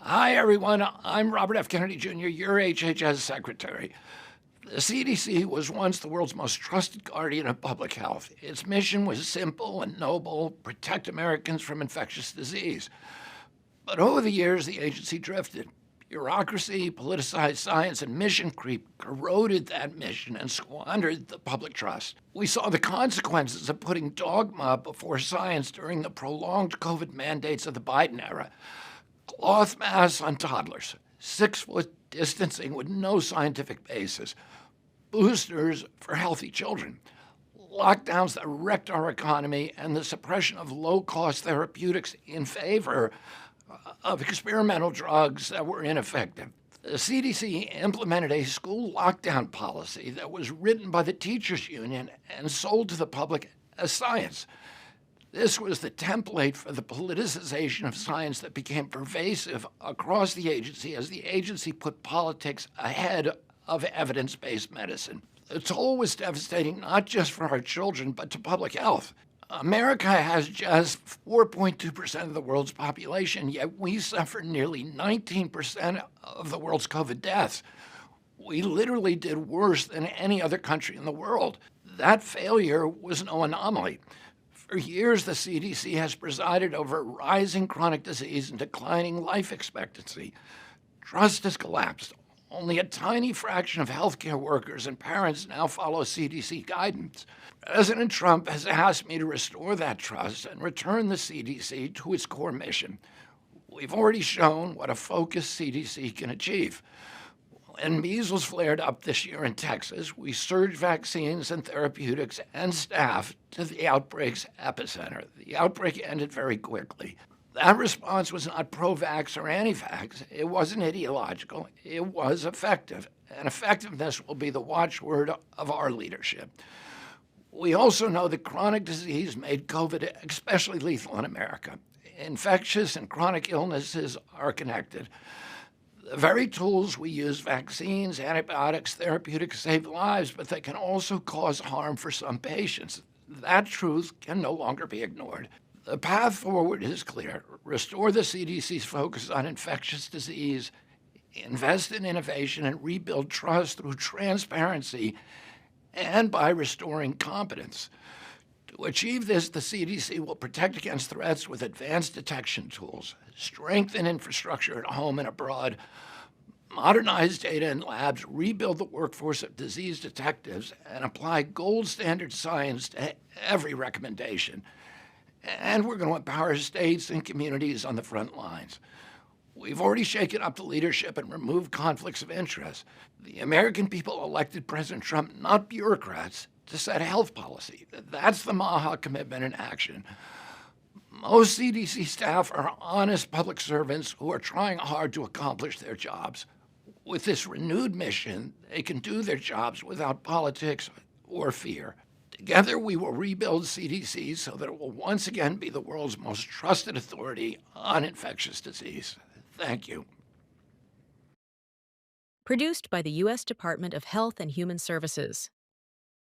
Hi, everyone. I'm Robert F. Kennedy Jr., your HHS Secretary. The CDC was once the world's most trusted guardian of public health. Its mission was simple and noble: protect Americans from infectious disease. But over the years, the agency drifted. Bureaucracy, politicized science, and mission creep corroded that mission and squandered the public trust. We saw the consequences of putting dogma before science during the prolonged COVID mandates of the Biden era. Cloth masks on toddlers, 6-foot distancing with no scientific basis, boosters for healthy children, lockdowns that wrecked our economy, and the suppression of low-cost therapeutics in favor of experimental drugs that were ineffective. The CDC implemented a school lockdown policy that was written by the teachers' union and sold to the public as science. This was the template for the politicization of science that became pervasive across the agency as the agency put politics ahead of evidence-based medicine. The toll was devastating not just for our children, but to public health. America has just 4.2% of the world's population, yet we suffer nearly 19% of the world's COVID deaths. We literally did worse than any other country in the world. That failure was no anomaly. For years, the CDC has presided over rising chronic disease and declining life expectancy. Trust has collapsed. Only a tiny fraction of healthcare workers and parents now follow CDC guidance. President Trump has asked me to restore that trust and return the CDC to its core mission. We've already shown what a focused CDC can achieve. When measles flared up this year in Texas, we surged vaccines and therapeutics and staff to the outbreak's epicenter. The outbreak ended very quickly. That response was not pro-vax or anti-vax. It wasn't ideological. It was effective. And effectiveness will be the watchword of our leadership. We also know that chronic disease made COVID especially lethal in America. Infectious and chronic illnesses are connected. The very tools we use, vaccines, antibiotics, therapeutics, save lives, but they can also cause harm for some patients. That truth can no longer be ignored. The path forward is clear. Restore the CDC's focus on infectious disease, invest in innovation, and rebuild trust through transparency and by restoring competence. To achieve this, the CDC will protect against threats with advanced detection tools, strengthen infrastructure at home and abroad, modernize data in labs, rebuild the workforce of disease detectives, and apply gold standard science to every recommendation. And we're going to empower states and communities on the front lines. We've already shaken up the leadership and removed conflicts of interest. The American people elected President Trump, not bureaucrats, to set health policy. That's the MAHA commitment in action. Most CDC staff are honest public servants who are trying hard to accomplish their jobs. With this renewed mission, they can do their jobs without politics or fear. Together, we will rebuild CDC so that it will once again be the world's most trusted authority on infectious disease. Thank you. Produced by the U.S. Department of Health and Human Services.